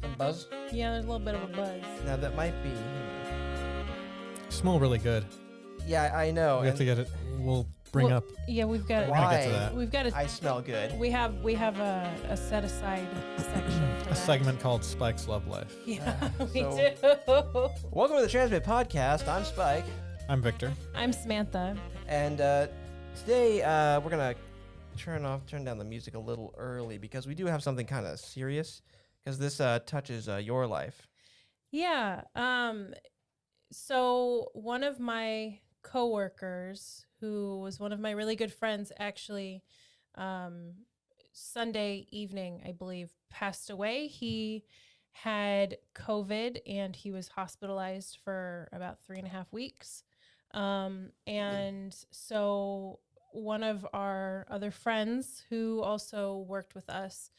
Some buzz? Yeah, there's a little bit of a buzz. Now, that might be... Smell really good. Yeah, I know. We have to get it. We'll bring up. Yeah, we've got. We're gonna get to that. We've got I smell good. We have a set aside section for A that. segment called Spike's Love Life. Yeah, we So- do. Welcome to the Transmit Podcast. I'm Spike. I'm Victor. I'm Samantha. And today we're going to turn down the music a little early because we do have something kind of serious because this touches your life. Yeah. So one of my coworkers, who was one of my really good friends, actually, Sunday evening, I believe, passed away. He had COVID and he was hospitalized for about 3.5 weeks. And so one of our other friends who also worked with us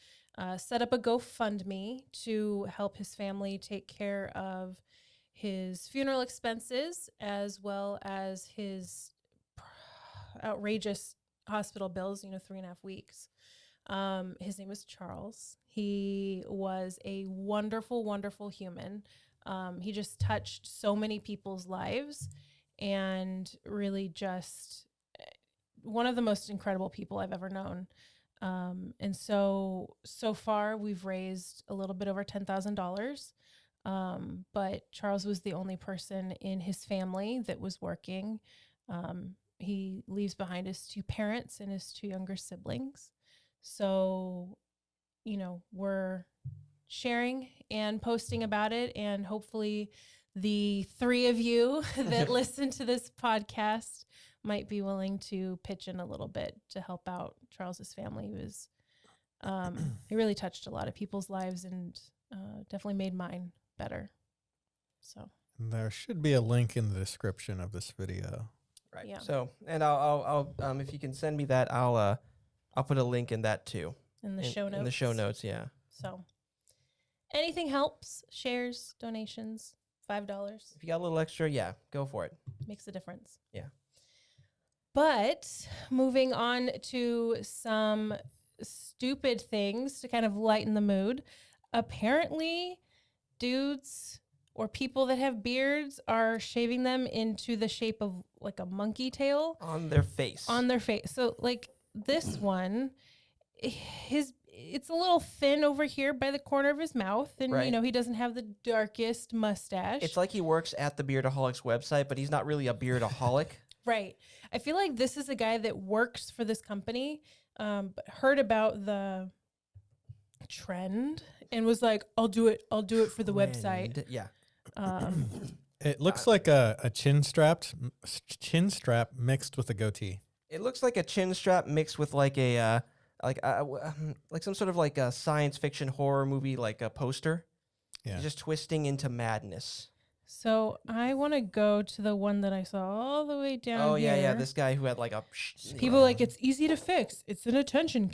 set up a GoFundMe to help his family take care of his funeral expenses as well as his outrageous hospital bills, 3.5 weeks. His name was Charles. He was a wonderful, wonderful human. He just touched so many people's lives and really just one of the most incredible people I've ever known. And so far we've raised a little bit over $10,000. But Charles was the only person in his family that was working. He leaves behind his 2 parents and his 2 younger siblings. So, we're sharing and posting about it, and hopefully the 3 of you that listen to this podcast might be willing to pitch in a little bit to help out Charles's family. He really touched a lot of people's lives and definitely made mine better. So There should be a link in the description of this video. Right. Yeah. So, and I'll if you can send me that, I'll put a link in that too. in the show notes. In the show notes, yeah. So anything helps. Shares, donations, $5 If you got a little extra, yeah, go for it. makes a difference. Yeah. But moving on to some stupid things to kind of lighten the mood. Apparently, dudes or people that have beards are shaving them into the shape of like a monkey tail On their face. on their face. So like this one, it's a little thin over here by the corner of his mouth, and Right. he doesn't have the darkest mustache. It's like he works at the Beardaholics website, but he's not really a beardaholic. Right. I feel like this is a guy that works for this company, but heard about the trend and was like, I'll do it for the website. Trend, yeah. It looks like a chin strap mixed with a goatee. It looks like a chin strap mixed with like a like some sort of like a science fiction horror movie, like a poster. Yeah. He's just twisting into madness. So I want to go to the one that I saw all the way down Oh here. yeah. This guy who had like a People like, it's easy to fix. It's an attention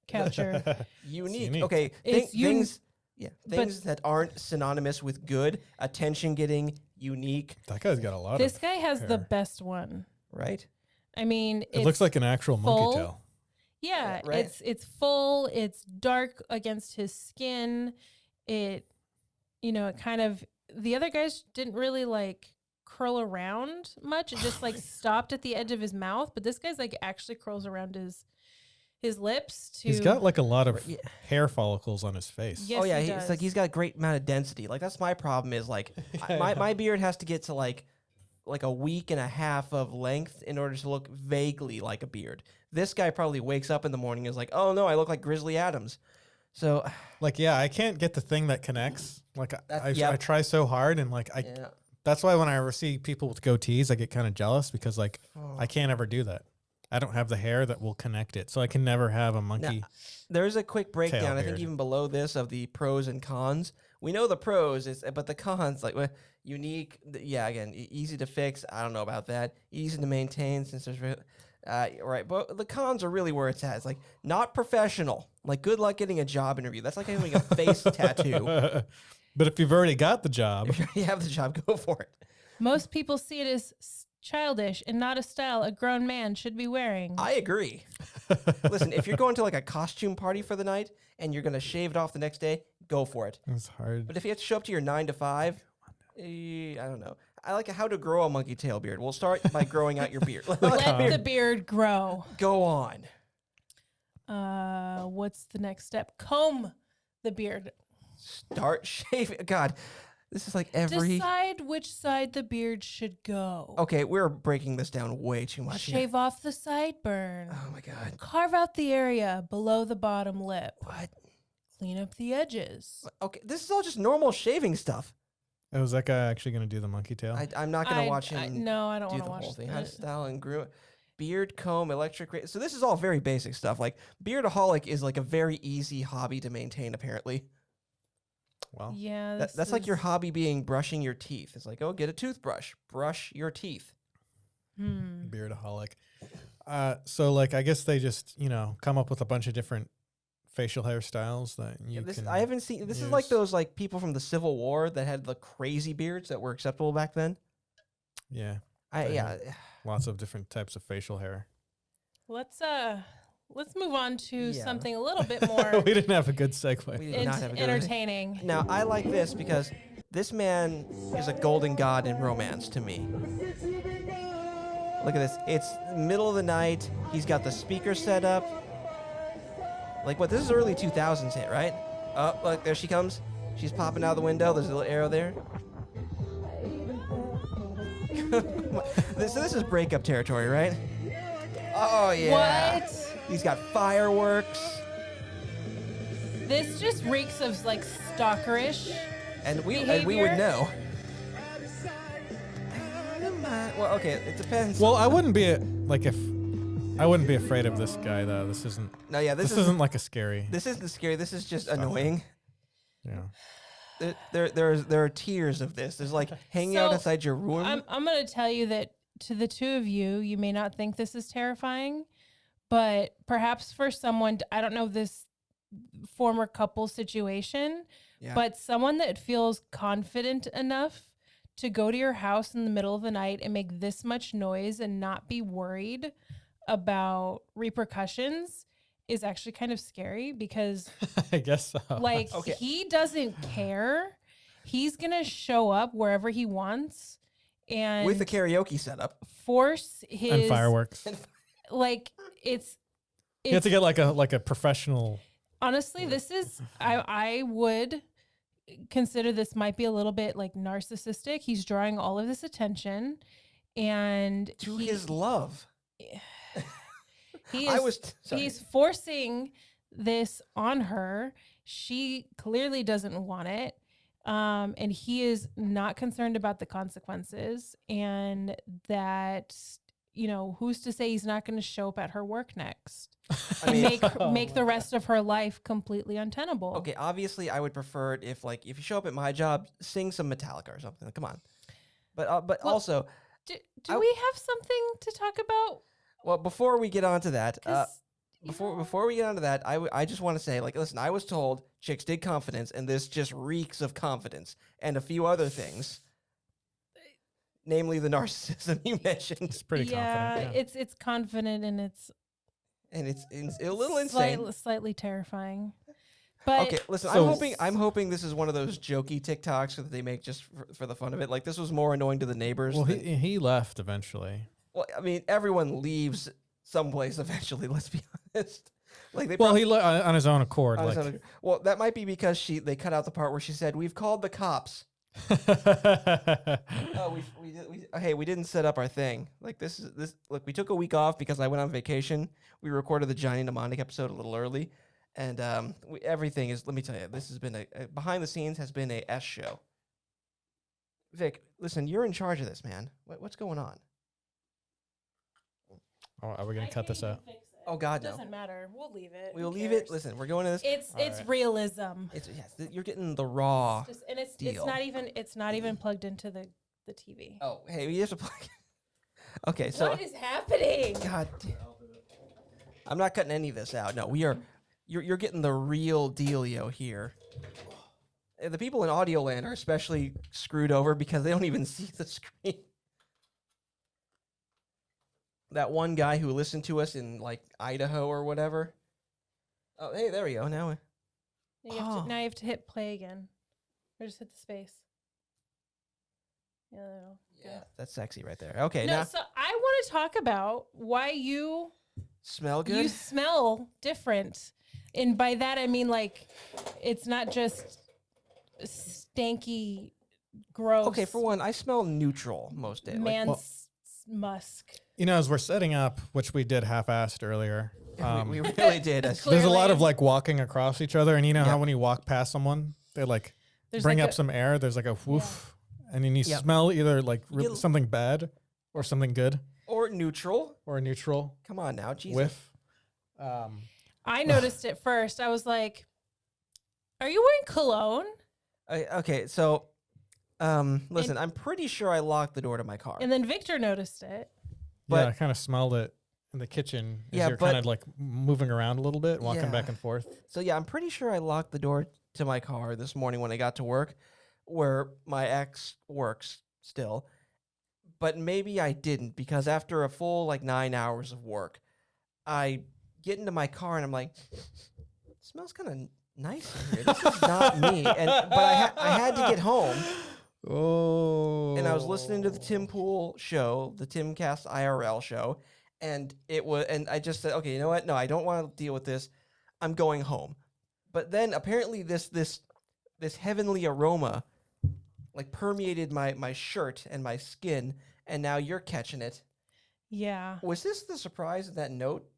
catcher. unique. unique. Okay, It's things. Yeah, things that aren't synonymous with good, attention getting, unique, That guy's got a lot This of guy has the hair. best one. right? I mean, It looks like an actual full. monkey tail. Yeah, right. it's full, it's dark against his skin. It kind of, the other guys didn't really like curl around much. It just like stopped at the edge of his mouth, but this guy's like actually curls around his lips to He's got like a lot of Yeah. hair follicles on his face. Yes, Oh yeah, he it's like does. he's got a great amount of density. Like that's my problem is like my beard has to get to like a week and a half of length in order to look vaguely like a beard. This guy probably wakes up in the morning and is like, oh no, I look like Grizzly Adams. So Like, yeah, I can't get the thing that connects. Like, I try so hard, and like, yeah. that's why when I see people with goatees, I get kind of jealous because like I can't ever do that. I don't have the hair that will connect it, so I can never have a monkey. There's a quick breakdown, I think beard. even below this, of the pros and cons. We know the pros, but the cons, like unique, yeah, again, easy to fix. I don't know about that. Easy to maintain since there's, right. But the cons are really where it's at. It's like not professional. Like good luck getting a job interview. That's like having a face tattoo. But if you've already got the job, If you already have the job, go for it. Most people see it as childish and not a style a grown man should be wearing. I agree. Listen, if you're going to like a costume party for the night and you're going to shave it off the next day, go for it. It's hard. But if you have to show up to your 9 to 5, I don't know. I like how to grow a monkey tail beard. We'll start by growing out your beard. Let the beard grow. Go on. What's the next step? Comb the beard. Start shaving. God, this is like every. Decide which side the beard should go. Okay, we're breaking this down way too much. Here. Shave off the sideburn. Oh my God. Carve out the area below the bottom lip. What? Clean up the edges. Okay, this is all just normal shaving stuff. Oh, is that guy actually going to do the monkey tail? I'm not going to watch him no, I don't do want the to watch whole thing. How to it. style and groom. Beard, comb, electric. So this is all very basic stuff. Like beardaholic is like a very easy hobby to maintain, apparently. Well, Yeah, That's like your hobby being brushing your teeth. It's like, oh, get a toothbrush, brush your teeth. beardaholic. So like, I guess they just, come up with a bunch of different facial hairstyles that you can. I haven't seen. This is like use. those like people from the Civil War that had the crazy beards that were acceptable back then. Yeah. Yeah. Lots of different types of facial hair. Let's move on to Yeah. something a little bit more We didn't have a good segue. We did not have a good entertaining. Now, I like this because this man is a golden god in romance to me. Look at this. It's middle of the night. He's got the speaker set up. Like, what? This is early 2000s hit, right? Oh, look, there she comes. She's popping out the window. There's a little arrow there. So this is breakup territory, right? Oh, yeah. What? He's got fireworks. This just reeks of like stalkerish. And we would behavior. know. Well, okay, it depends. Well, I wouldn't be I wouldn't be afraid of this guy though. This isn't. No, yeah, This isn't like a scary. This isn't scary. This is just annoying. Yeah. There are tiers of this. There's like hanging out So, inside your room. I'm going to tell you that to the two of you, you may not think this is terrifying, but perhaps for someone, I don't know this former couple situation, Yeah. but someone that feels confident enough to go to your house in the middle of the night and make this much noise and not be worried about repercussions is actually kind of scary because I guess so. like Okay. he doesn't care. He's going to show up wherever he wants and with the karaoke setup. force his and fireworks. like it's You have to get like a professional. honestly this is I would consider this might be a little bit like narcissistic. He's drawing all of this attention and To his love. he I is was sorry. he's forcing this on her. She clearly doesn't want it. And he is not concerned about the consequences and that, who's to say he's not going to show up at her work next I and mean, make the rest of her life completely untenable. okay, obviously I would prefer it if you show up at my job, sing some Metallica or something. Come on. But Well, also, Do I- we have something to talk about? well, before we get on to that, 'Cause, before we get on to that, I just want to say, like, listen, I was told chicks dig confidence, and this just reeks of confidence, and a few other things, namely the narcissism you mentioned, It's pretty confident. Yeah. it's confident and it's and it's a little insane. slightly terrifying. But Okay, listen, So- I'm hoping this is one of those jokey TikToks that they make just for the fun of it. Like, this was more annoying to the neighbors. Well, than- he left eventually. well, I mean, everyone leaves someplace eventually. Let's be honest. Like they Well, probably, he on his own accord. I was Like, on a- well, that might be because they cut out the part where she said, "We've called the cops." Oh, we didn't set up our thing. Like this. Look, we took a week off because I went on vacation. We recorded the Johnny Mnemonic episode a little early, and everything is. Let me tell you, this has been a behind the scenes has been a S show. Vic, listen, you're in charge of this, man. What's going on? Oh, are we gonna cut this out? Oh God, no. doesn't matter. We'll leave it. We'll Who leave it. cares? Listen, we're going to this. It's All right. realism. You're getting the raw. And it's deal. not even plugged into the TV. Oh, hey, we have to plug. Okay, so What is happening? God, I'm not cutting any of this out. No, we are. You're getting the real dealio here. The people in audio land are especially screwed over because they don't even see the screen. That one guy who listened to us in like Idaho or whatever. Oh, hey, there we go. Now, Now you have to hit play again. Or just hit the space. Yeah, there we go. Yeah, that's sexy right there. Okay, No, now so I want to talk about why you smell good. You smell different. And by that I mean like it's not just stanky, gross. Okay, for one, I smell neutral most days. Man's musk. You know, as we're setting up, which we did half-assed earlier, we really did. there's a lot of Clearly. like walking across each other, and you know Yep. how when you walk past someone, they like There's bring like up some air. There's like a woof, and then you Yep. smell either like get- something bad or something good Or neutral. or a neutral Come on now, Jesus. whiff. I noticed it first. I was like, are you wearing cologne? Okay, so listen, I'm pretty sure I locked the door to my car. And then Victor noticed it. Yeah, But- I kind of smelled it in the kitchen as Yeah, you're but- kind of like moving around a little bit, walking Yeah. back and forth. So yeah, I'm pretty sure I locked the door to my car this morning when I got to work, where my ex works still. But maybe I didn't, because after a full like 9 hours of work, I get into my car and I'm like, it smells kind of nice in here. This is not me. But I had to get home, Oh. and I was listening to the Tim Pool show, the Timcast IRL show, and I just said, okay, you know what? No, I don't want to deal with this. I'm going home. But then apparently this heavenly aroma like permeated my shirt and my skin, and now you're catching it. Yeah. Was this the surprise of that note?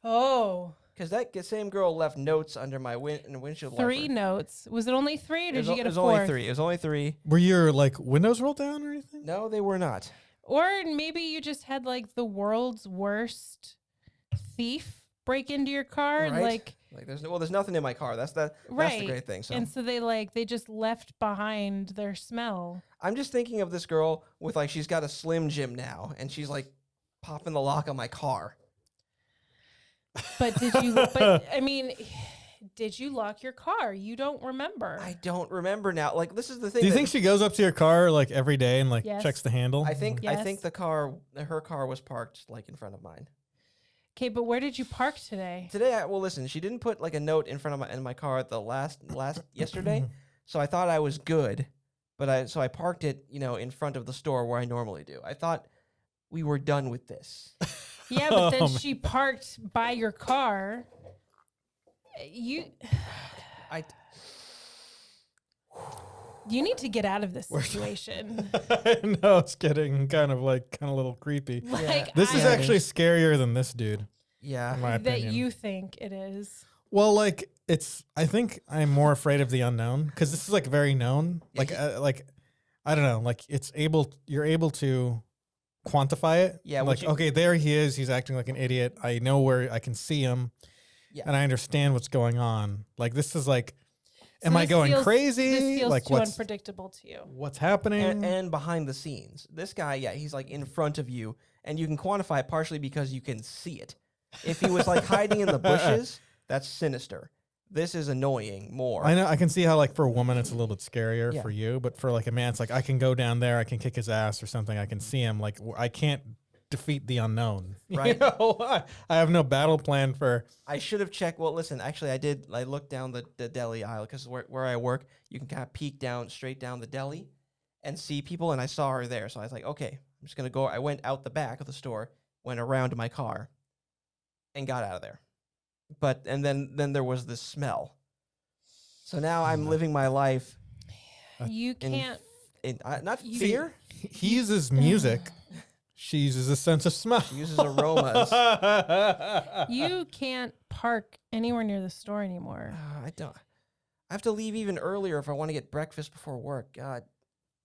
Oh, Because that same girl left notes under my windshield wiper. 3 notes. Was it only 3 or did you get a It was 4th? only 3. It was only 3. Were your like windows rolled down or anything? No, they were not. Or maybe you just had like the world's worst thief break into your car and Right? like There's nothing in my car. That's the right. great thing. So And so they just left behind their smell. I'm just thinking of this girl with like she's got a Slim Jim now, and she's like popping the lock on my car. But but I mean, did you lock your car? You don't remember. I don't remember now. Like this is the thing. Do you that- think she goes up to your car like every day and like Yes. checks the handle? I think Yes. her car was parked like in front of mine. Okay, but where did you park today? Today, well, listen, she didn't put like a note in front of my car at the last yesterday, so I thought I was good, but I parked it, in front of the store where I normally do. I thought we were done with this. Yeah, but then Oh, she parked by your car. I You need to get out of this situation. I know it's getting kind of a little creepy. Like This is Yeah, it actually scarier than this dude, yeah. in my that opinion. you think it is. Well, like I think I'm more afraid of the unknown because this is like very known. Yeah, I don't know, like you're able to quantify it. Yeah, like okay, there he is. He's acting like an idiot. I know where I can see him, Yeah. and I understand what's going on. Like this is like, So am I this going feels- crazy? This feels Like too what's unpredictable to you. what's happening? And behind the scenes, this guy, yeah, he's like in front of you, and you can quantify it partially because you can see it. If he was like hiding in the bushes, that's sinister. This is annoying more. I know I can see how like for a woman it's a little bit scarier Yeah. for you, but for like a man it's like I can go down there, I can kick his ass or something, I can see him. Like I can't defeat the unknown. Right. You know? I have no battle plan for. I should have checked. Well, listen, actually, I did. I looked down the deli aisle because where I work, you can kind of peek straight down the deli and see people, and I saw her there. So I was like, okay, I'm just going to go. I went out the back of the store, went around to my car, and got out of there. And then there was this smell. So now I'm living my life You can't. in not You- fear. He uses music. She uses a sense of smell. She uses aromas. You can't park anywhere near the store anymore. I don't. I have to leave even earlier if I want to get breakfast before work. God,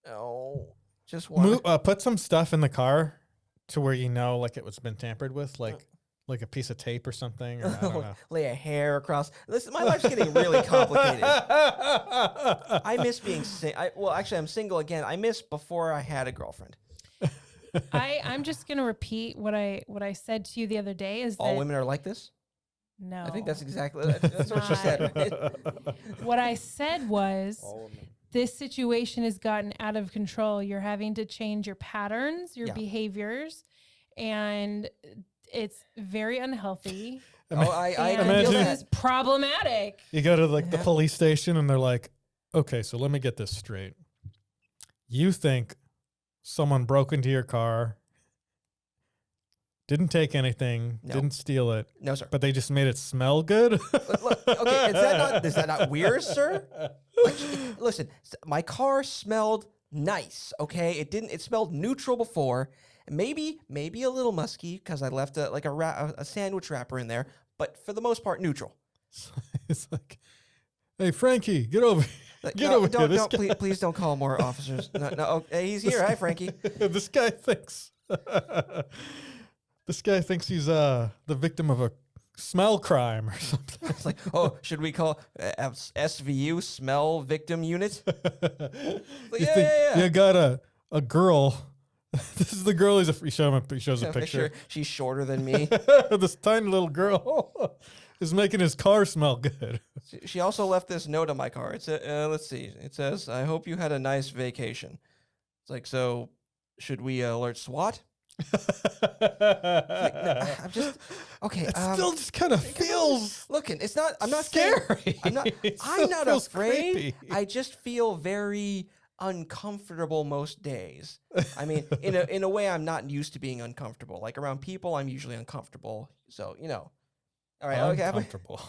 no. Just want. Put some stuff in the car to where you know like it was been tampered with, like a piece of tape or something. Or, I don't know. Lay a hair across. Listen, my life's getting really complicated. I miss being well, actually, I'm single again. I miss before I had a girlfriend. I'm just gonna repeat what I said to you the other day. Is All that women are like this. no? I think that's exactly that's what she said. Right? What I said was this situation has gotten out of control. You're having to change your patterns, your Yeah. behaviors, and it's very unhealthy. Oh, I can And feel Imagine- this that. is problematic. You go to like the Yeah. police station and they're like, okay, so let me get this straight. You think someone broke into your car, didn't take anything, No. didn't steal it, No, sir. but they just made it smell good? Look, okay, is that not weird, sir? Like, listen, my car smelled nice. Okay, it smelled neutral before. Maybe a little musky because I left a sandwich wrapper in there, but for the most part, neutral. It's like, hey, Frankie, get over here. Like, Get no, over here. don't, please don't call more officers. No, oh, hey, he's here. Hi, Frankie. This guy thinks he's the victim of a smell crime or something. It's like, oh, should we call SVU, smell victim unit? Like, You yeah, think yeah, yeah. you got a girl. This is the girl. He shows a Make picture. sure she's shorter than me. This tiny little girl is making his car smell good. She also left this note on my car. It's let's see. It says, "I hope you had a nice vacation." It's like, so should we alert SWAT? Like, no, I'm just okay. It still just kind of feels Looking, it's not. I'm not saying- scary. I'm not. It I'm still not feels afraid. creepy. I just feel very uncomfortable most days. I mean, in a way, I'm not used to being uncomfortable. Like around people, I'm usually uncomfortable. So All right. Okay. Uncomfortable.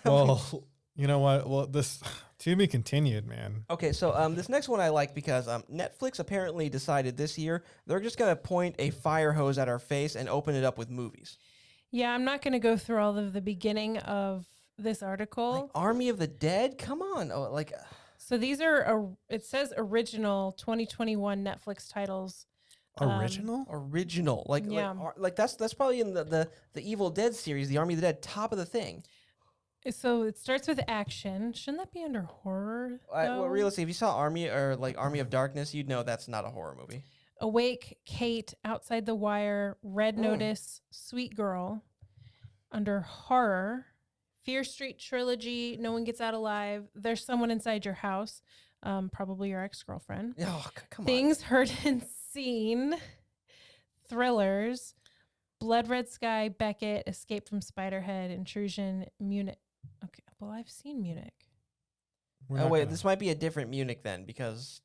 Well, you know what? Well, this to be continued, man. Okay, so this next one I like because Netflix apparently decided this year they're just gonna point a fire hose at our face and open it up with movies. Yeah, I'm not going to go through all of the beginning of this Like article. Army of the Dead, come on! Oh, like So these are, it says original 2021 Netflix titles. Original? original, Yeah. like that's probably in the Evil Dead series, the Army of the Dead, top of the thing. So it starts with action. Shouldn't that be under horror? Well, though? realistically, if you saw Army or like Army of Darkness, you'd know that's not a horror movie. Awake, Kate, Outside the Wire, Red Notice, Sweet Girl. Under horror, Fear Street Trilogy, No One Gets Out Alive, There's Someone Inside Your House, probably your ex-girlfriend. Oh, come on. Things Heard and Seen, Thrillers, Blood Red Sky, Beckett, Escape from Spiderhead, Intrusion, Munich. Okay, well, I've seen Munich. We're Oh not wait, gonna- this might be a different Munich then because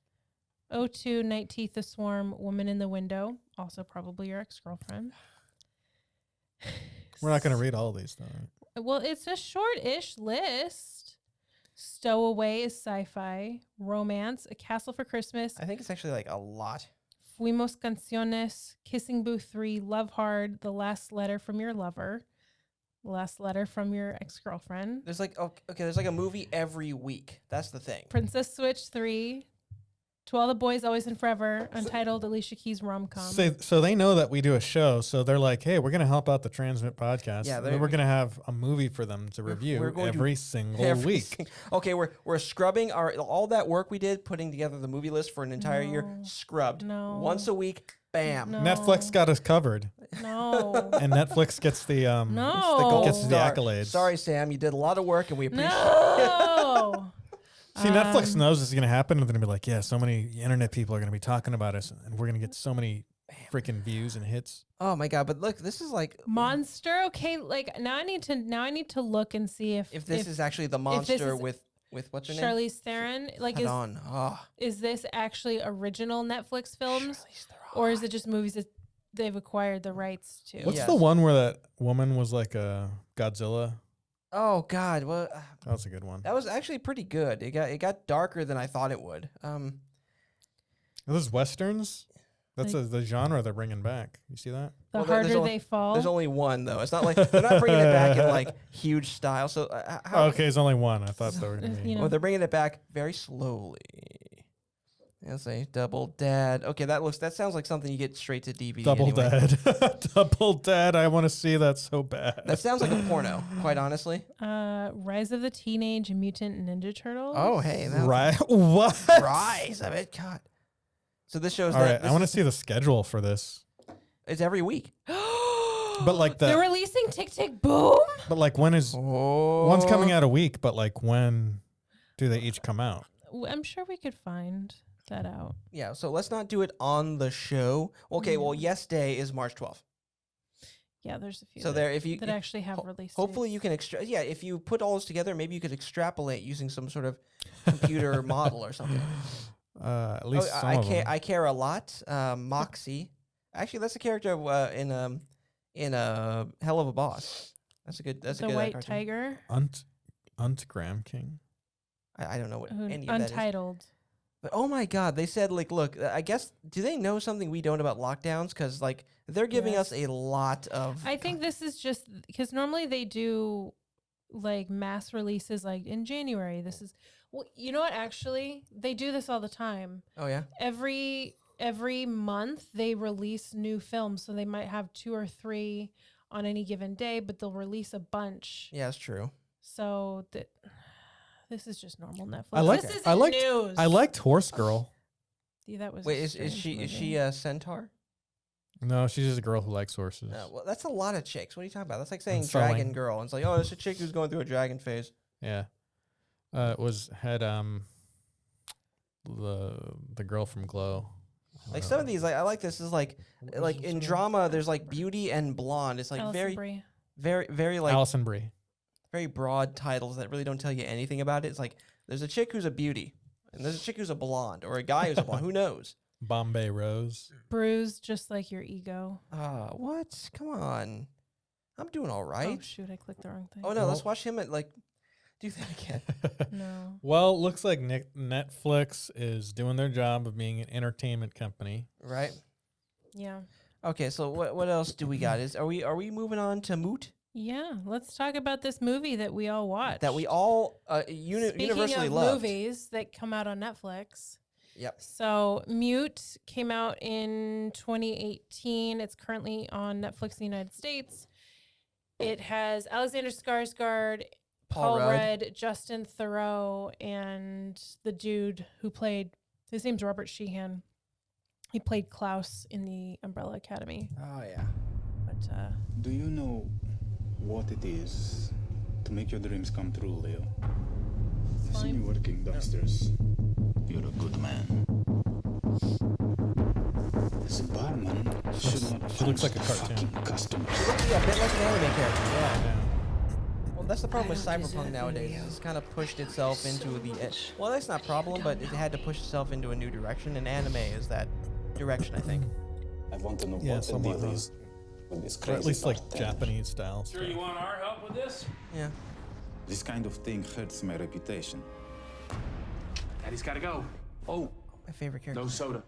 O2, Night Teeth, The Swarm, Woman in the Window, also probably your ex-girlfriend. We're not going to read all these, though. Right? Well, it's a short-ish list. Stowaway is sci-fi. Romance, A Castle for Christmas, I think it's actually like a lot. Fuimos Canciones, Kissing Booth 3, Love Hard, The Last Letter from Your Lover, Last Letter from Your Ex-Girlfriend, There's like there's like a movie every week. That's the thing. Princess Switch 3, To All the Boys Always and Forever, Untitled Alicia Keys rom-com. So they know that we do a show, so they're like, hey, we're going to help out the Transmit podcast. Yeah, and then we're going to have a movie for them to we're review going to- every single Every week. okay, we're scrubbing all that work we did putting together the movie list for an entire year. No. Scrubbed No. once a week. Bam. No. Netflix got us covered, No. and Netflix gets the No. The gold Gets the star. accolades. Sorry, Sam, you did a lot of work, and we appreciate. No. See, Netflix Um, knows this is going to happen, and they're going to be like, yeah, so many internet people are going to be talking about us, and we're going to get so many freaking views and hits. Oh my god! But look, this is like Monster. Okay, like now I need to look and see if this is actually the this monster is with what's her name? Charlize Theron. Like Head on. Oh, is this actually original Netflix films, Charlize Theron. or is it just movies that they've acquired the rights to? What's Yes. the one where that woman was like a Godzilla? Oh god! Well, That was a good one. that was actually pretty good. It got darker than I thought it would. Are those westerns? That's the genre they're bringing back. You see that? The Well, there's harder only- they fall. There's only one though. It's not like they're not bringing it back in like huge style. So how? Oh, okay, there's only one. I thought there were going to be. You know. Well, they're bringing it back very slowly. Let's say Double Dad. Okay, that sounds like something you get straight to DVD. Double anyway. Dad. Double Dad. I want to see that so bad. That sounds like a porno, quite honestly. Rise of the Teenage Mutant Ninja Turtles. Oh, hey, that Right. What? Rise of it. God. So this shows All that right, I want to see the schedule for this. it's every week. But like They're the, releasing Tick Tick Boom. but like when is Oh, one's coming out a week? But like when do they each come out? I'm sure we could find that out. Yeah, so let's not do it on the show. Okay, well, Mm. Yes Day is March 12th. Yeah, there's a few. So that, there, if you that actually have release. hopefully dates. you can if you put all this together, maybe you could extrapolate using some sort of computer model or something. At least some of them. I care a lot. Moxie, actually, that's a character in a Hell of a Boss. That's a good. That's the a good White cartoon. Tiger. Graham King. I don't know what any of that is. Untitled. But oh my God, they said like, look, I guess do they know something we don't about lockdowns? Because like they're giving us a lot of. I think this is just because normally they do like mass releases like in January. This is well, you know what? Actually, they do this all the time. Oh yeah. Every month they release new films, so they might have 2 or 3 on any given day, but they'll release a bunch. Yeah, it's true. So that. This is just normal Netflix. I liked Horse Girl. Yeah, that was. Wait, is she a centaur? No, she's just a girl who likes horses. No, well, that's a lot of chicks. What are you talking about? That's like saying sewing. dragon girl. And it's like, oh, it's a chick who's going through a dragon phase. Yeah, it had the girl from Glow. Like some of these, like I like this is like in drama. There's like beauty and blonde. It's like Alison Brie. very like Alison Brie. very broad titles that really don't tell you anything about it. It's like there's a chick who's a beauty, and there's a chick who's a blonde, or a guy who's a blonde. Who knows? Bombay Rose. Bruised, just like your ego. What? Come on. I'm doing all right. Oh shoot, I clicked the wrong thing. Oh no, let's watch him do that again. No. Well, looks like Netflix is doing their job of being an entertainment company. Right? Yeah. Okay, so what else do we got? Are we moving on to Moot? Yeah, let's talk about this movie that we all watched. That we all Speaking universally of loved. movies that come out on Netflix. Yep. So Mute came out in 2018. It's currently on Netflix in the United States. It has Alexander Skarsgård, Paul Rudd, Justin Theroux, and the dude who played, his name's Robert Sheehan. He played Klaus in the Umbrella Academy. Oh yeah. But do you know what it is to make your dreams come true, Leo? I've seen you working dumpsters. You're a good man. As a barman, should not She looks like a cartoon. A Customers. bit like an anime character. Yeah. Well, that's the problem with cyberpunk nowadays. It's kind of pushed itself into the. Well, that's not a problem, but it had to push itself into a new direction, and anime is that direction, I think. I want to know Yeah, what the somewhat, deal is with this Or crazy at least like bartender. Japanese style. Sure you want our help with this? Yeah. This kind of thing hurts my reputation. Daddy's gotta go. Oh, My favorite character. no soda.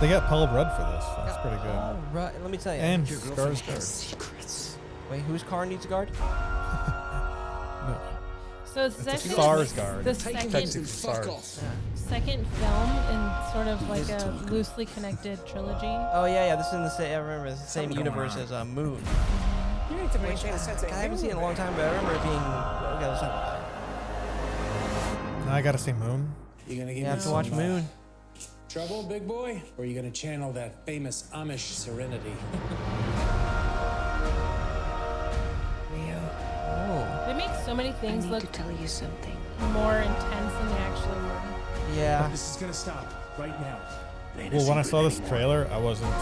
They got Paul Rudd for this. That's pretty good. All right, let me tell you. And Skarsgård. Wait, whose car needs a guard? No, so it's it's a actually Skarsgård. the Technically second Skarsgård. film in sort of like a loosely connected trilogy. Oh yeah. This is in the same. I remember it's the same universe as Moon. You need to maintain a sense of I haven't seen it in a long time, but I remember it being. Okay, let's talk about that. Now I gotta see Moon. You gonna give You me have to some, watch Moon. trouble, big boy? Or are you gonna channel that famous Amish serenity? Oh. They make so many things look to tell you something. more intense than they actually were. Yeah. This is gonna stop right now. Well, when I saw this trailer, I wasn't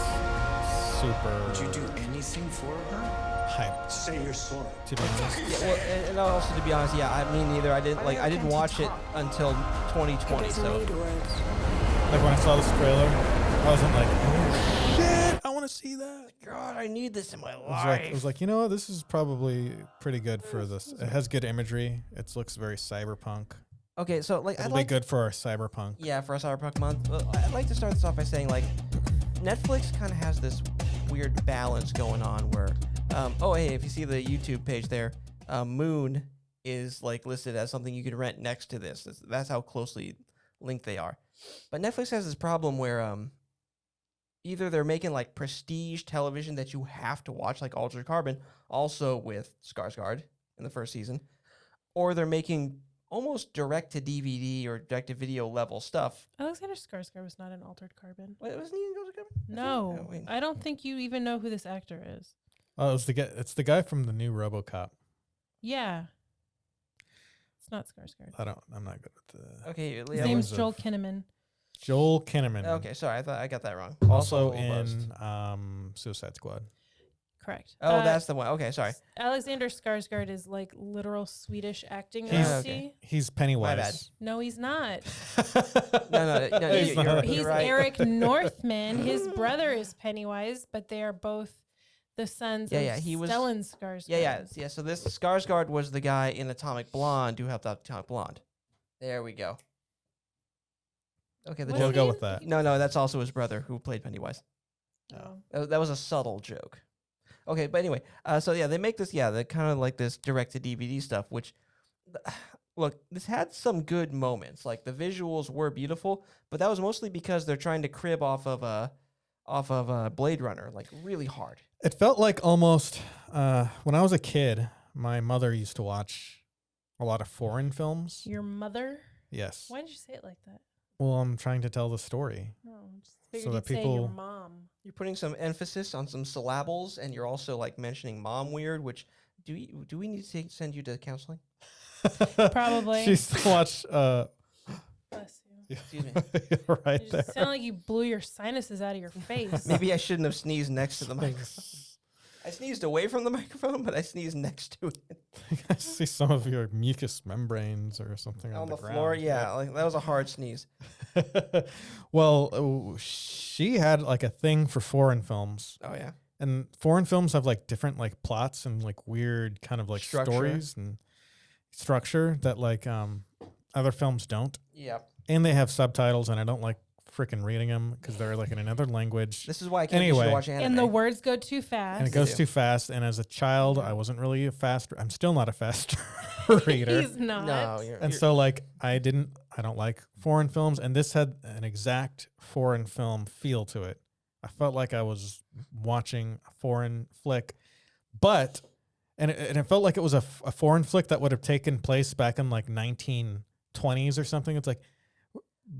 super Would you do anything for her? hyped, Say you're sorry. to be honest. Yeah, well, and also to be honest, yeah, I mean neither. I didn't watch it until 2020. So Like when I saw this trailer, I wasn't like, oh shit, I want to see that. God, I need this in my It was like, you know what, this is probably pretty good for this. It has good imagery. It looks very cyberpunk. Okay, so like It'll be good for our cyberpunk. Yeah, for a Cyberpunk month. Well, I'd like to start this off by saying like Netflix kind of has this weird balance going on where oh hey, if you see the YouTube page there, Moon is like listed as something you can rent next to this. That's how closely linked they are. But Netflix has this problem where either they're making like prestige television that you have to watch, like Altered Carbon, also with Skarsgård in the first season, or they're making almost direct to DVD or direct to video level stuff. Alexander Skarsgård was not in Altered Carbon. Wait, wasn't he in Altered Carbon? No, wait. I don't think you even know who this actor is. Oh, it's the guy from the new RoboCop. Yeah, it's not Skarsgård. I'm not good with the. Okay, His Leah. name's of- Joel Kinnaman. Joel Kinnaman. Okay, sorry, I thought I got that wrong. Also Buzzed. in Suicide Squad. Correct. Oh, that's the one. Okay, sorry. Alexander Skarsgård is like literal Swedish acting He's- ability. He's Pennywise. bad. No, he's not. No, He's you're, not. you're He's right. Eric Northman. His brother is Pennywise, but they are both the sons Yeah, of he was- Stellan Skarsgård. Yeah. So this Skarsgård was the guy in Atomic Blonde who helped out Atomic Blonde. There we go. Okay, the Was We'll joke. go he? with that. No, that's also his brother who played Pennywise. Oh. That was a subtle joke. Okay, but anyway, so yeah, they make this, they kind of like this direct-to-DVD stuff, which, look, this had some good moments. Like, the visuals were beautiful, but that was mostly because they're trying to crib off of Blade Runner, like, really hard. It felt like almost when I was a kid, my mother used to watch a lot of foreign films. Your mother? Yes. Why did you say it like that? Well, I'm trying to tell the story. No, just figured So you'd that say your people- mom. You're putting some emphasis on some syllables, and you're also, like, mentioning mom weird, which, do we need to send you to counseling? Probably. She used to watch. Bless you. Excuse me. Right You there. just sound like you blew your sinuses out of your face. Maybe I shouldn't have sneezed next to the microphone. I sneezed away from the microphone, but I sneezed next to it. I see some of your mucous membranes or something On the ground. floor, yeah, like that was a hard sneeze. Well, she had like a thing for foreign films, Oh yeah, and foreign films have like different like plots and like weird kind of like Structure. stories and structure that like other films don't. yeah. And they have subtitles, and I don't like freaking reading them because they're like in another language. This is why I can't get you Anyway. to watch anime. And the words go too fast. And it goes do. too fast. And as a child, I wasn't really a fast. I'm still not a fast reader. He's not. no, And so like I don't like foreign films, and this had an exact foreign film feel to it. I felt like I was watching a foreign flick, and it felt like it was a foreign flick that would have taken place back in like 1920s or something. It's like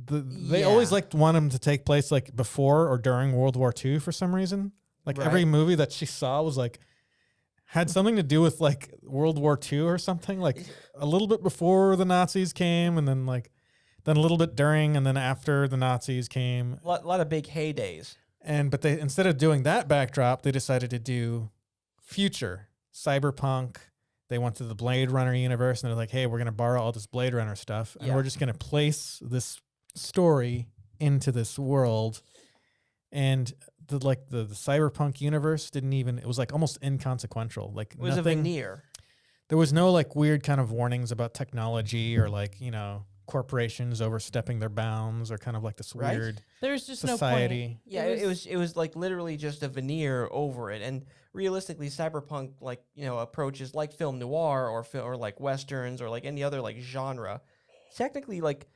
they always Yeah. want them to take place like before or during World War II for some reason. Like every Right. movie that she saw was like had something to do with like World War II or something, like a little bit before the Nazis came, and then a little bit during, and then after the Nazis came. a lot of big heydays. But they, instead of doing that backdrop, they decided to do future cyberpunk. They went to the Blade Runner universe, and they're like, hey, we're going to borrow all this Blade Runner stuff, and Yeah. we're just going to place this story into this world. And the cyberpunk universe didn't even, it was like almost inconsequential. Like It was nothing, a veneer. there was no like weird kind of warnings about technology or like, corporations overstepping their bounds or kind of like this Right? weird There's just no point. society. Yeah, it was like literally just a veneer over it. And realistically, cyberpunk approaches like film noir or like westerns or like any other like genre, technically like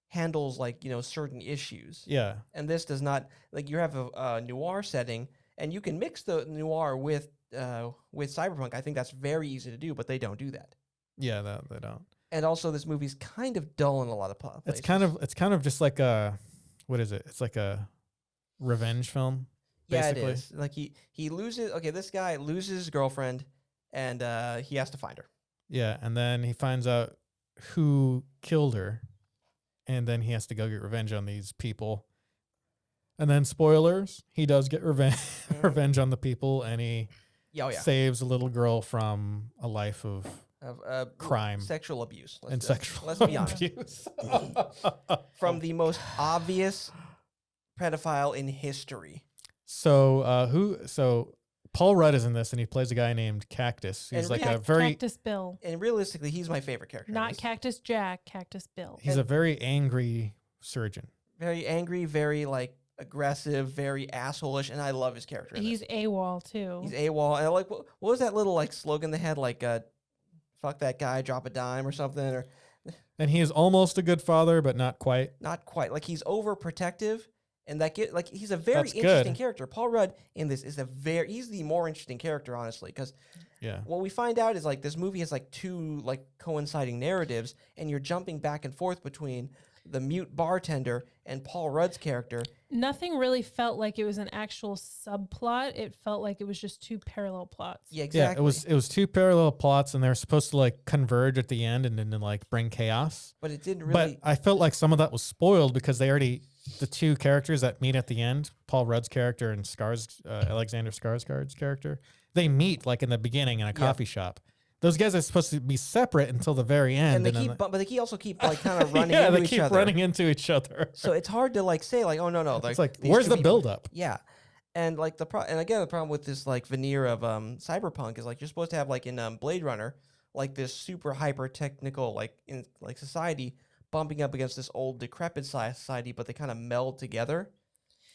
handles like certain issues. Yeah. And this does not, like, you have a noir setting, and you can mix the noir with cyberpunk. I think that's very easy to do, but they don't do that. Yeah, that they don't. And also, this movie's kind of dull in a lot of places. It's kind of just like a, what is it? It's like a revenge film. Basically. Yeah, it is. Like he loses. Okay, this guy loses his girlfriend, and he has to find her. Yeah, and then he finds out who killed her, and then he has to go get revenge on these people. And then spoilers, he does get revenge revenge on the people, and he Yeah, oh yeah. saves a little girl from a life of crime sexual abuse, and sexual Let's be honest. abuse. From the most obvious pedophile in history. So Paul Rudd is in this, and he plays a guy named Cactus. He's And like really- a very Cactus Bill. And realistically, he's my favorite character. in Not this. Cactus Jack, Cactus Bill. he's a very angry surgeon. Very angry, very like aggressive, very assholeish, and I love his character. in He's this. AWOL too. He's AWOL, and I like what was that little like slogan they had, like "fuck that guy, drop a dime" or something, or And he is almost a good father, but not quite. not quite. Like, he's overprotective, and he's a very That's interesting good. character. Paul Rudd in this is he's the more interesting character, honestly, because Yeah. what we find out is like this movie has like two like coinciding narratives, and you're jumping back and forth between the mute bartender, and Paul Rudd's character. Nothing really felt like it was an actual subplot. It felt like it was just two parallel plots. Yeah, exactly. Yeah, it was two parallel plots, and they were supposed to like converge at the end and then like bring chaos. But it didn't really. But I felt like some of that was spoiled because the two characters that meet at the end, Paul Rudd's character and Alexander Skarsgård's character, they meet like in the beginning in a coffee shop. Those guys are supposed to be separate until the very end. And they also keep like kind of running into each other. running into each other. So it's hard to like say like, oh no, It's like where's the build up? Yeah. And like the problem with this like veneer of cyberpunk is like you're supposed to have like in Blade Runner like this super hyper technical like in like society bumping up against this old decrepit society, but they kind of meld together.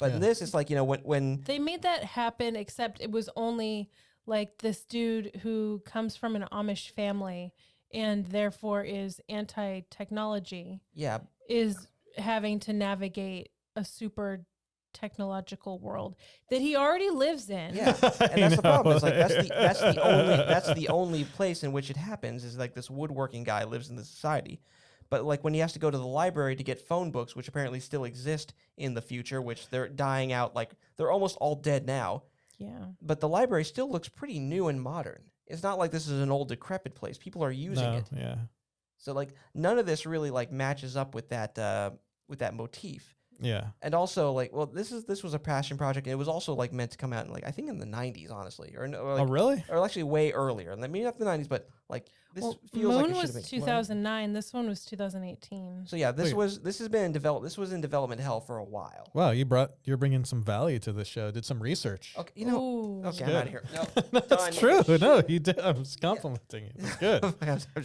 But in this, it's like, you know, when they made that happen, except it was only like this dude who comes from an Amish family and therefore is anti-technology. Yeah. Is having to navigate a super technological world that he already lives in. Yeah, and that's the problem. It's like that's the only place in which it happens is like this woodworking guy lives in the society. But like when he has to go to the library to get phone books, which apparently still exist in the future, which they're dying out, like they're almost all dead now. Yeah. But the library still looks pretty new and modern. It's not like this is an old decrepit place. People are using it. Yeah. So like none of this really like matches up with that motif. Yeah. And also like, well, this was a passion project. And it was also like meant to come out in like I think in the 90s, honestly, or like, oh really? Or actually way earlier. And maybe not the 90s, but like this feels Moon like it should was have been 2009. This one was 2018. So yeah, this was in development hell for a while. Wow, you're bringing some value to this show. Did some research. Okay, you know. Ooh. Okay, I'm out of here. No, That's done. true. No, you did. I was complimenting you. It's good.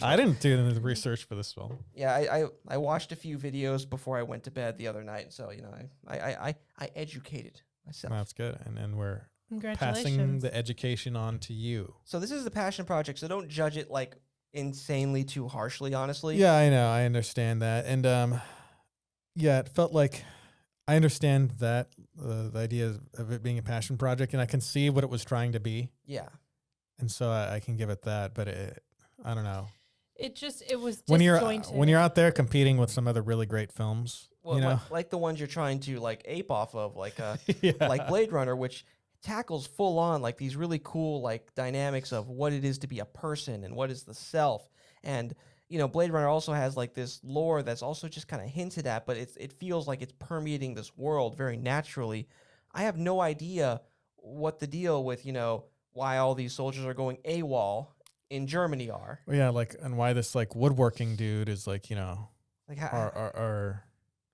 I didn't do any research for this film. Yeah, I watched a few videos before I went to bed the other night, so you know I educated myself. That's good, and we're passing Congratulations. the education on to you. So this is the passion project, so don't judge it like insanely too harshly, honestly. Yeah, I know. I understand that, and yeah, it felt like I understand that the idea of it being a passion project, and I can see what it was trying to be. Yeah. And so I can give it that, but I don't know. It was When disjointed. you're out there competing with some other really great films, Well, you know, like the ones you're trying to like ape off of, like yeah. like Blade Runner, which tackles full on like these really cool like dynamics of what it is to be a person and what is the self. And you know, Blade Runner also has like this lore that's also just kind of hinted at, but it feels like it's permeating this world very naturally. I have no idea what the deal with, you know, why all these soldiers are going AWOL in Germany are. Well, yeah, like, and why this like woodworking dude is like, you know, Like how,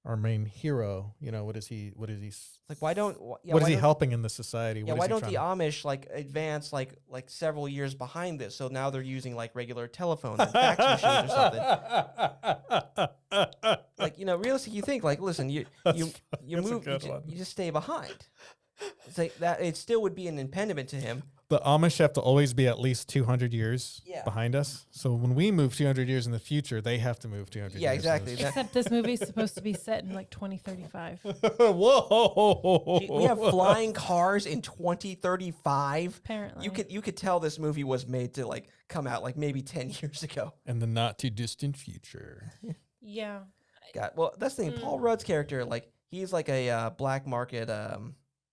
our main hero. You know, what is he? like why don't yeah, what why is he don't- helping in the society? Yeah, What is why he don't trying the to- Amish like advance like several years behind this? So now they're using like regular telephones and fax machines or something. Like, you know, realistically, you think like, listen, you That's move, a good one. you just stay behind. It's like that. It still would be an impediment to him. The Amish have to always be at least 200 years Yeah. behind us. So when we move 200 years in the future, they have to move 200 Yeah, years. exactly. That- Except this movie's supposed to be set in like 2035. Whoa! we have flying cars in 2035. Apparently. You could tell this movie was made to like come out like maybe 10 years ago. In the not too distant future. Yeah. God, well, that's the thing. Paul Rudd's character, like, he's like a black market,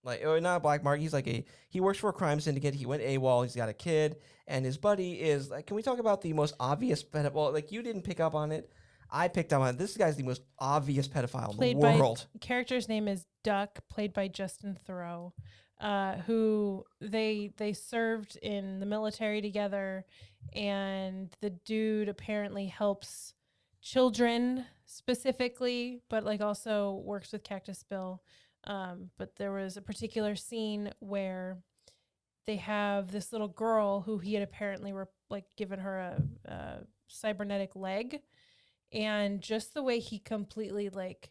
like, or not a black market. He's like he works for a crime syndicate. He went AWOL. He's got a kid, and his buddy is like. Can we talk about the most obvious pedophile? Well, like you didn't pick up on it. I picked up on it. This guy's the most obvious pedophile in the world. Character's name is Duck, played by Justin Theroux, who they served in the military together, and the dude apparently helps children specifically, but like also works with Cactus Bill. But there was a particular scene where they have this little girl who he had apparently given her a cybernetic leg, and just the way he completely like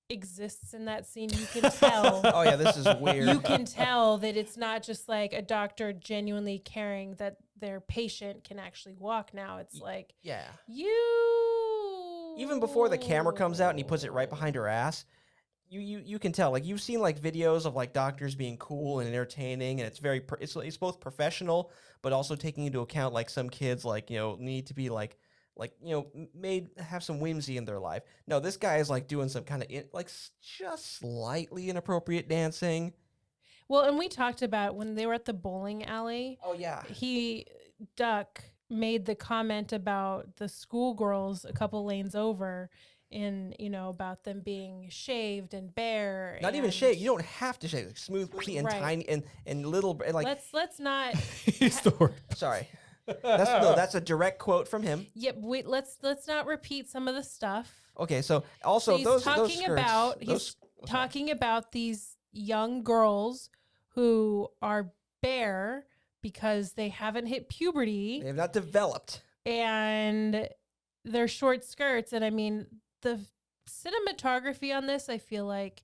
exists in that scene, you can tell. Oh yeah, this is weird. You can tell that it's not just like a doctor genuinely caring that their patient can actually walk now. It's like Yeah. you. Even before the camera comes out and he puts it right behind her ass, you can tell. Like you've seen like videos of like doctors being cool and entertaining, and it's very it's both professional but also taking into account like some kids like, you know, need to be like like, you know, have some whimsy in their life. No, this guy is like doing some kind of just slightly inappropriate dancing. Well, and we talked about when they were at the bowling alley. Oh yeah. Duck made the comment about the schoolgirls a couple lanes over, and about them being shaved and bare. Not even shaved. You don't have to shave. Like, smooth, and Right. tiny, and little. And like, let's not. He's the worst. sorry, that's a direct quote from him. Yep. Let's not repeat some of the stuff. Okay, so also He's those talking skirts, about those- talking about these young girls who are bare because they haven't hit puberty they have not developed. and they're short skirts. And I mean, the cinematography on this, I feel like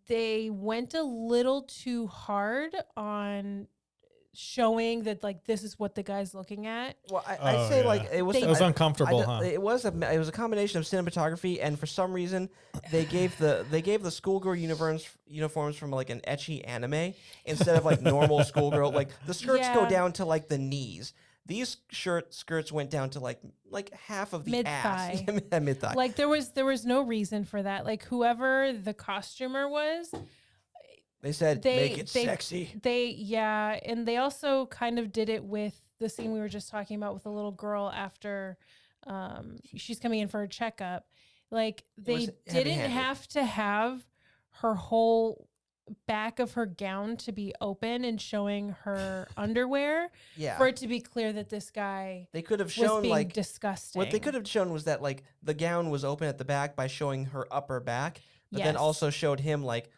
they went a little too hard on showing that, like, this is what the guy's looking at. Well, I'd say like it was. It was uncomfortable, huh? It was a combination of cinematography, and for some reason they gave the schoolgirl uniforms from like an ecchi anime instead of like normal schoolgirl. Like the skirts go Yeah. down to like the knees. These skirts went down to like half of the Mid-thigh. ass, mid thigh. Like there was no reason for that. Like whoever the costumer was, They said make it they- sexy. And they also kind of did it with the scene we were just talking about with the little girl after she's coming in for a checkup. Like they was didn't heavy-handed. have to have her whole back of her gown to be open and showing her underwear Yeah. for it to be clear that this guy They could have was shown being like disgusting. what they could have shown was that like the gown was open at the back by showing her upper back, but then Yes. also showed him like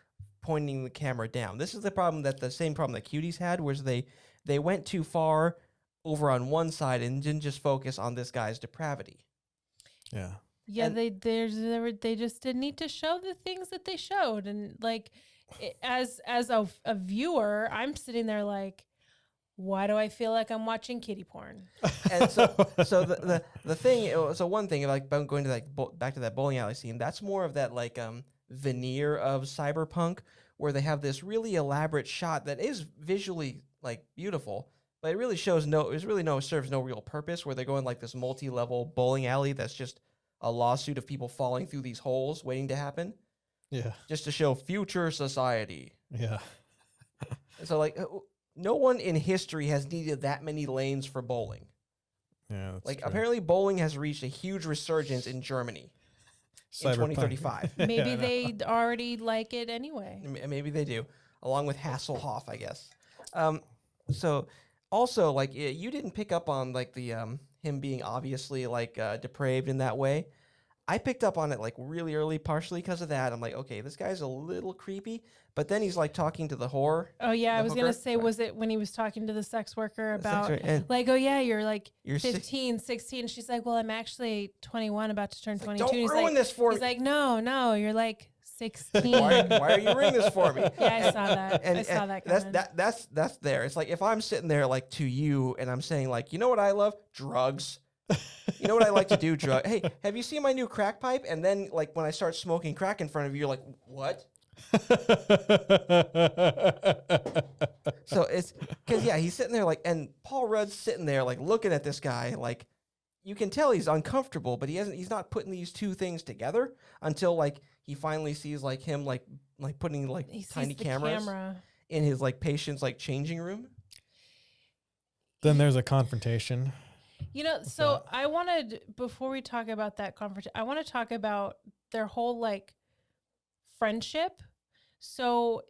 pointing the camera down. This is the same problem that Cuties had, was they went too far over on one side and didn't just focus on this guy's depravity. Yeah. Yeah, And- they just didn't need to show the things that they showed, and like as a viewer, I'm sitting there like, why do I feel like I'm watching kiddie porn? And so the thing, so one thing like going to like back to that bowling alley scene, that's more of that like veneer of cyberpunk, where they have this really elaborate shot that is visually like beautiful, but it really serves no real purpose, where they're going like this multi-level bowling alley that's just a lawsuit of people falling through these holes waiting to happen, Yeah. just to show future society. Yeah. So like no one in history has needed that many lanes for bowling. Yeah. That's Like true. apparently bowling has reached a huge resurgence in Germany in Cyberpunk. 2035. Maybe Yeah, I know. they already like it anyway. Maybe they do, along with Hasselhoff, I guess. So also like you didn't pick up on like the him being obviously like depraved in that way. I picked up on it like really early, partially because of that. I'm like, okay, this guy's a little creepy, but then he's like talking to the whore. Oh yeah, I The was gonna hooker? say, was it when he was talking to the sex worker The sex about worker, and like, oh yeah, you're like you're 15, 16. She's like, well, I'm actually 21, about to turn 22. Don't He's ruin like, this for he's me. like, no, you're like 16. Why are you ruining this for me? Yeah, I saw that. And, I saw and that that's coming. that's there. It's like if I'm sitting there like to you and I'm saying like, you know what I love? Drugs. You know what I like to do? Hey, have you seen my new crack pipe? And then like when I start smoking crack in front of you, you're like, what? So it's because he's sitting there like, and Paul Rudd's sitting there like looking at this guy like, you can tell he's uncomfortable, but he's not putting these two things together until like he finally sees like him like putting like He sees tiny the cameras camera. in his like patient's like changing room. Then there's a confrontation. So I wanted, before we talk about that conference, I want to talk about their whole like friendship. So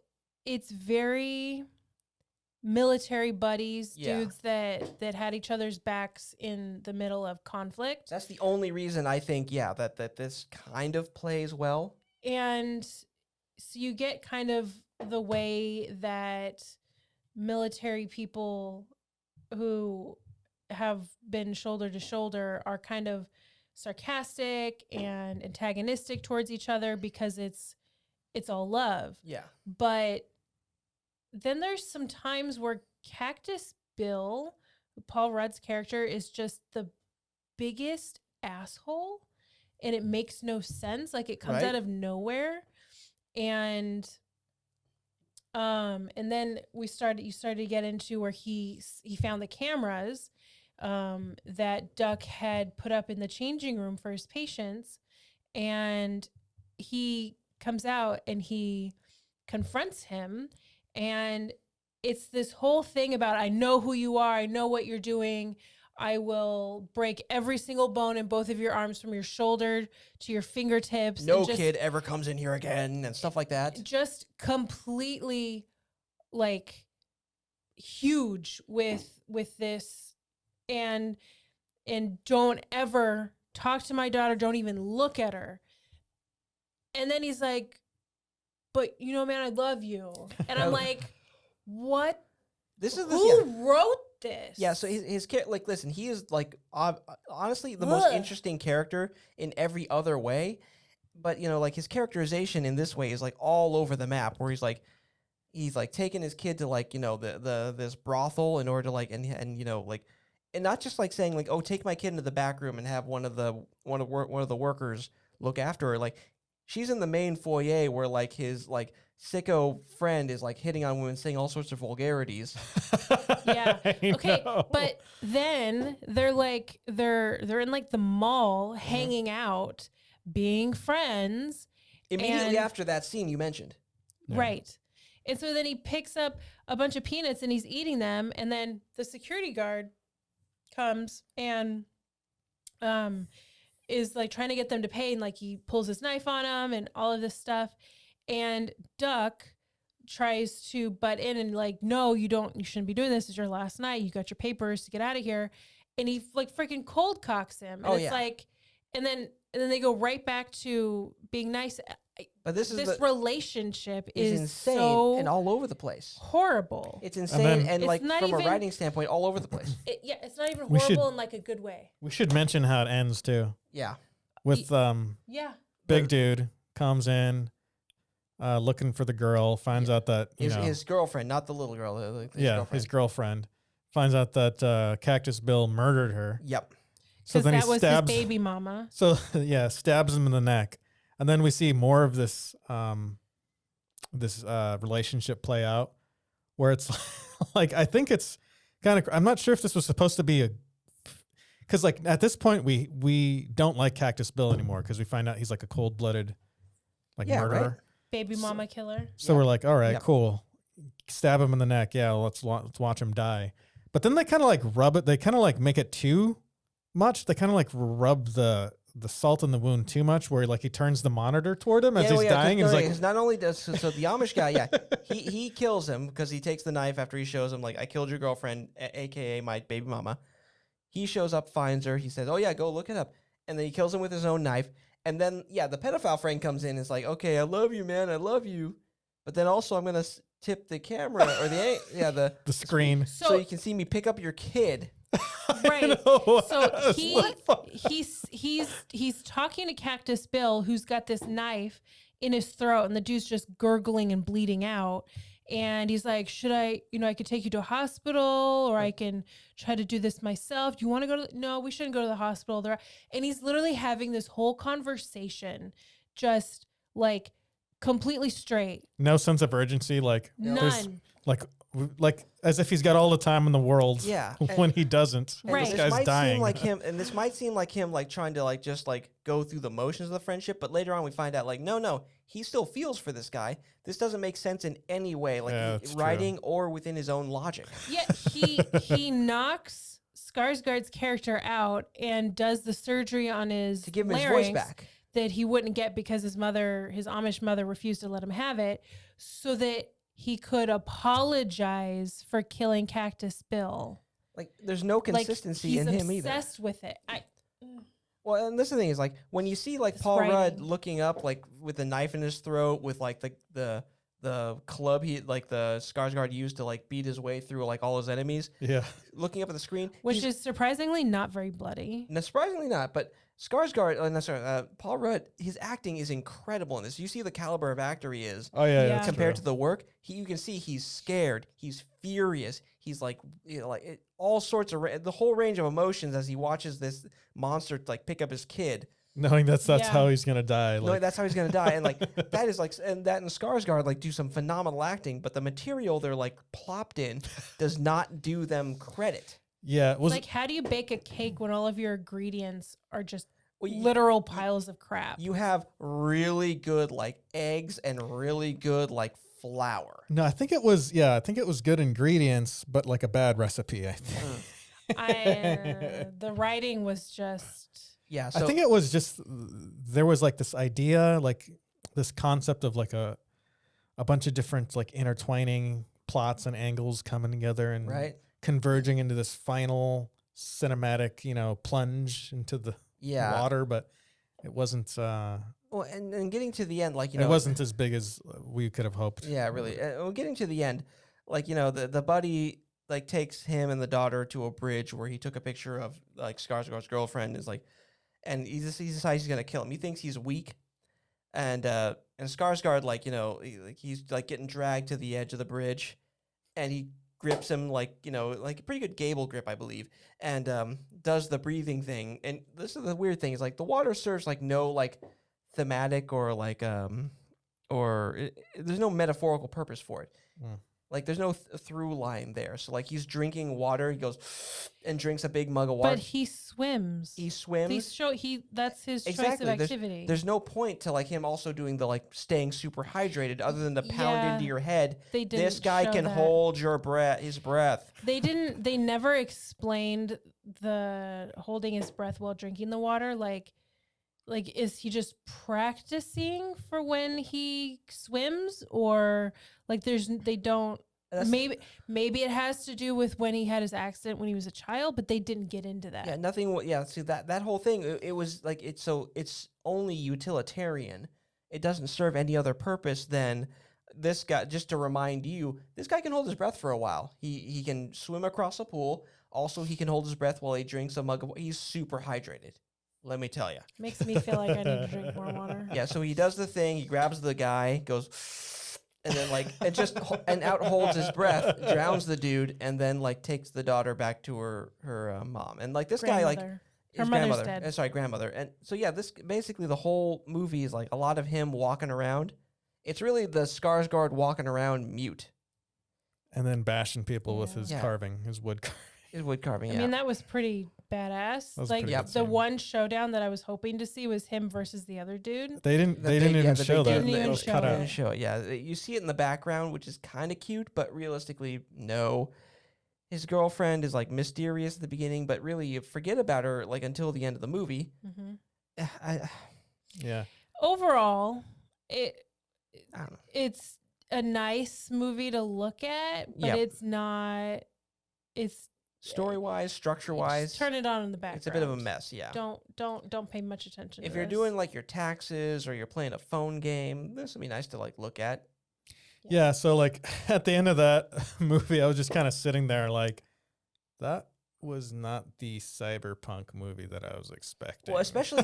it's very military buddies, Yeah. dudes that had each other's backs in the middle of conflict. That's the only reason I think, that this kind of plays well. And so you get kind of the way that military people who have been shoulder to shoulder are kind of sarcastic and antagonistic towards each other because it's all love. Yeah. But then there's some times where Cactus Bill, Paul Rudd's character, is just the biggest asshole, and it makes no sense. Like it comes Right. out of nowhere. And then you started to get into where he found the cameras that Duck had put up in the changing room for his patients. And he comes out and he confronts him. And it's this whole thing about, I know who you are. I know what you're doing. I will break every single bone in both of your arms from your shoulder to your fingertips. No and just, kid ever comes in here again and stuff like that. Just completely like huge with this, and don't ever talk to my daughter. Don't even look at her. And then he's like, but you know, man, I love you. And I'm like, what? This is Who wrote this? Yeah, so his like, listen, he is like honestly the most Ugh. interesting character in every other way, but you know, like his characterization in this way is like all over the map. Where he's like taking his kid to like, you know, the this brothel in order to like and you know, like, and not just like saying like, oh, take my kid into the back room and have one of the workers look after her. Like, she's in the main foyer where like his like sicko friend is like hitting on women, saying all sorts of vulgarities. Yeah. Okay. know. But then they're like they're in like the mall hanging out, being friends. Immediately And- after that scene you mentioned. Yeah. Right. And so then he picks up a bunch of peanuts and he's eating them, and then the security guard comes and is like trying to get them to pay, and like he pulls his knife on them and all of this stuff. And Duck tries to butt in and like, no, you shouldn't be doing this. It's your last night. You got your papers to get out of here. And he like freaking cold cocks him. And Oh, it's yeah. like, and then they go right back to being nice. But this Relationship is is insane so and all over the place. horrible. It's insane then- and It's like not from a even- writing standpoint, all over the place. It's not even We should- horrible in like a good way. We should mention how it ends too. Yeah. With Yeah. big dude comes in looking for the girl, finds out that His girlfriend, not the little girl. His girlfriend. his girlfriend finds out that Cactus Bill murdered her. Yep. So Because then he that was stabs his baby mama. So yeah, stabs him in the neck, and then we see more of this relationship play out, where it's like I think it's kind of, I'm not sure if this was supposed to be because like at this point we don't like Cactus Bill anymore because we find out he's like a cold-blooded like Yeah, murderer. right. Baby mama killer. So we're like, all right, Yep. cool, stab him in the neck. Yeah, let's watch him die. But then they kind of like rub it. They kind of like make it too much. They kind of like rub the salt in the wound too much, where like he turns the monitor toward him as he's dying, and he's like, because not only does so the Amish guy, yeah, he kills him because he takes the knife after he shows him like, I killed your girlfriend, aka my baby mama. He shows up, finds her. He says, oh yeah, go look it up, and then he kills him with his own knife. And then yeah, the pedophile friend comes in and is like, okay, I love you, man, I love you, but then also I'm gonna tip the camera or the the screen. so you can see me pick up your kid. Right. know. So he's talking to Cactus Bill, who's got this knife in his throat, and the dude's just gurgling and bleeding out. And he's like, should I, I could take you to a hospital, or I can try to do this myself. Do you want to go to, no, we shouldn't go to the hospital. And he's literally having this whole conversation, just like completely straight. No sense of urgency. Like there's None. like as if he's got all the time in the world. Yeah. When he doesn't. And Right. This this guy's might dying. seem like him, and this might seem like him, like trying to like just like go through the motions of the friendship. But later on, we find out like, no, he still feels for this guy. This doesn't make sense in any way, like Yeah, that's true. writing or within his own logic. Yet he knocks Skarsgård's character out and does the surgery on his To give him his larynx voice back. that he wouldn't get because his Amish mother refused to let him have it, so that he could apologize for killing Cactus Bill. Like, there's no consistency he's in him either. obsessed with it. Well, and this is the thing is like when you see like It's Paul Rudd writing. looking up like with a knife in his throat with like the club the Skarsgård used to like beat his way through like all his enemies, Yeah. looking up at the screen, Which he's- is surprisingly not very bloody. no, surprisingly not, but Skarsgård, Paul Rudd, his acting is incredible in this. You see the caliber of actor he is Oh yeah. Yeah. That's compared true. to the work. You can see he's scared, he's furious, he's like, all sorts of the whole range of emotions as he watches this monster like pick up his kid. knowing that's Yeah. how he's gonna die. No, Like, that's how he's gonna die, and like that is like, and that and Skarsgård like do some phenomenal acting, but the material they're like plopped in does not do them credit. Yeah, It's like, how do you bake a cake when all of your ingredients are just Well, literal piles of crap? You have really good like eggs and really good like flour. No, I think it was good ingredients, but like a bad recipe. I think. The writing was just Yeah, so I think it was just there was like this idea, like this concept of like a bunch of different like intertwining plots and angles coming together and right. converging into this final cinematic, plunge into the water, but it wasn't. Well, and getting to the end, like it wasn't as big as we could have hoped. Yeah, really. Well, getting to the end, like the buddy like takes him and the daughter to a bridge where he took a picture of like Skarsgård's girlfriend is like, and he decides he's gonna kill him. He thinks he's weak, and Skarsgård he's like getting dragged to the edge of the bridge, and he grips him like like a pretty good Gable grip, I believe, and does the breathing thing. And this is the weird thing is like the water serves like no like thematic or like there's no metaphorical purpose for it. Like there's no through line there. So like he's drinking water, he goes and drinks a big mug of water. But he swims. He swims. That's his choice Exactly. of activity. There's no point to like him also doing the like staying super hydrated other than to pound into your head. They didn't This guy show can that. hold his breath. They never explained the holding his breath while drinking the water. Like is he just practicing for when he swims, or like they don't. Maybe it has to do with when he had his accident when he was a child, but they didn't get into that. Yeah, nothing. Yeah, see that whole thing. It was like it's only utilitarian. It doesn't serve any other purpose than this guy. Just to remind you, this guy can hold his breath for a while. He can swim across a pool. Also, he can hold his breath while he drinks a mug of. He's super hydrated. Let me tell you. Makes me feel like I need to drink more water. Yeah, so he does the thing. He grabs the guy, goes, and then like and out holds his breath, drowns the dude, and then like takes the daughter back to her mom. And like this guy like Her his mother's grandmother. dead. Sorry, grandmother. And so yeah, this basically the whole movie is like a lot of him walking around. It's really the Skarsgård walking around mute. And then bashing people with his Yeah. carving, his wood carving. His wood carving. I Yeah. mean, that was pretty badass. That was Like pretty Yep. the insane. one showdown that I was hoping to see was him versus the other dude. They didn't The big- even yeah, the show big that. dude Didn't That even was show cut it. out. Didn't show it. Yeah, you see it in the background, which is kind of cute, but realistically, no. His girlfriend is like mysterious at the beginning, but really you forget about her like until the end of the movie. Yeah. Overall, I don't know. it's a nice movie to look at, but Yep. it's not. It's Story wise, structure just wise, turn it on in the background. it's a bit of a mess. Yeah. Don't pay much attention. If to you're this. doing like your taxes or you're playing a phone game, this would be nice to like look at. Yeah. So like at the end of that movie, I was just kind of sitting there like, that was not the cyberpunk movie that I was expecting. Well, especially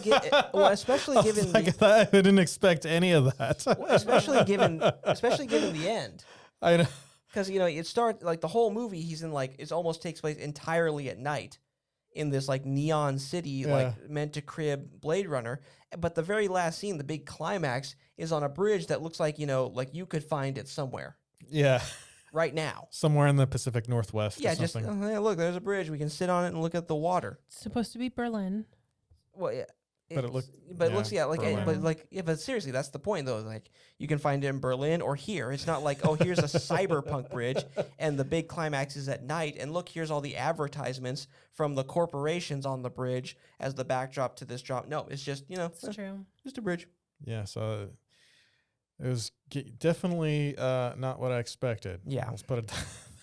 especially I was given like, I didn't expect any of that. especially given the end. I know. Because it starts like the whole movie. He's in like it almost takes place entirely at night, in this like neon city, like meant to crib Blade Runner. But the very last scene, the big climax, is on a bridge that looks like like you could find it somewhere Yeah. right now. Somewhere in the Pacific Northwest. Yeah, or just something. hey, look, there's a bridge. We can sit on it and look at the water. It's supposed to be Berlin. Well, yeah. But it looked- But it looks yeah, like, Berlin. but like, yeah, but seriously, that's the point though. Like, you can find it in Berlin or here. It's not like, oh, here's a cyberpunk bridge, and the big climax is at night, and look, here's all the advertisements from the corporations on the bridge as the backdrop to this drop. No, it's just It's true. just a bridge. Yeah. So it was definitely not what I expected. Yeah. Let's put it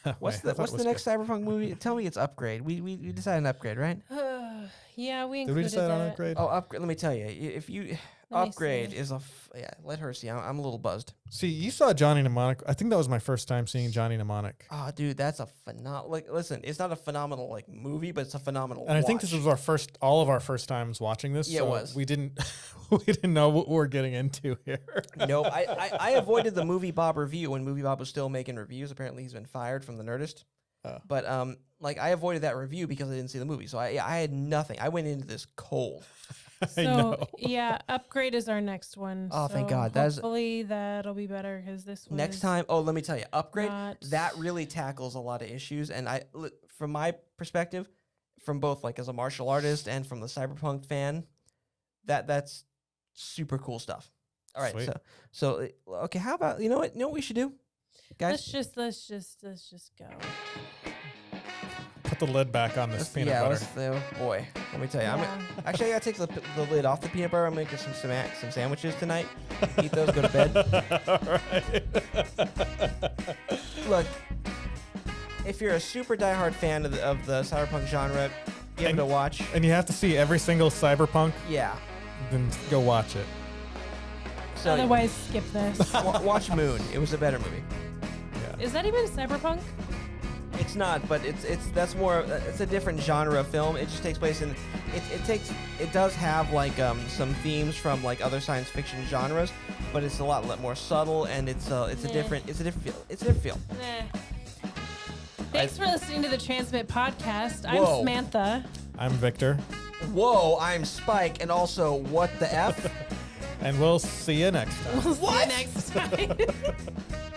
that What's way. I thought the it was next cyberpunk movie? Tell me it's Upgrade. We decided on Upgrade, right? Yeah, we Did included we decide on that. upgrade? Oh, Upgrade. Let me tell you, if you Let me Upgrade see. is yeah. Let her see. I'm a little buzzed. See, you saw Johnny Mnemonic. I think that was my first time seeing Johnny Mnemonic. Oh, dude, that's a phenomenal. Like, listen, it's not a phenomenal like movie, but it's a phenomenal. And I think this watch. was all of our first times watching this. Yeah, it so was. We didn't know what we're getting into here. No, I avoided the Movie Bob review when Movie Bob was still making reviews. Apparently, he's been fired from the Nerdist. But like I avoided that review because I didn't see the movie, so I had nothing. I went into this cold. I know. So yeah, Upgrade is our next one. Oh, thank so God. That is- Hopefully that'll be better because this one Next is time, oh, let me tell you, Upgrade not- that really tackles a lot of issues, and from my perspective, from both like as a martial artist and from the cyberpunk fan, that's super cool stuff. All right, Sweet. so okay, how about you know what we should do, guys? Let's just go. Put the lid back on this peanut butter. Boy, let me tell you, Yeah. I gotta take the lid off the peanut butter. I'm making some sandwiches tonight. Eat those, go to bed. Look, if you're a super diehard fan of the cyberpunk genre, give it a watch. And you have to see every single cyberpunk, Yeah. then go watch it. So Otherwise, skip this. watch Moon. It was a better movie. Yeah. Is that even cyberpunk? It's not, but that's more. It's a different genre of film. It just takes place in. It does have like some themes from like other science fiction genres, but it's a lot more subtle and it's a different feel. It's a different feel. Nah. Thanks for listening to the Transmit podcast. I'm Whoa. Samantha. I'm Victor, Whoa, I'm Spike, and also what the f? and we'll see you next time. We'll see you next time.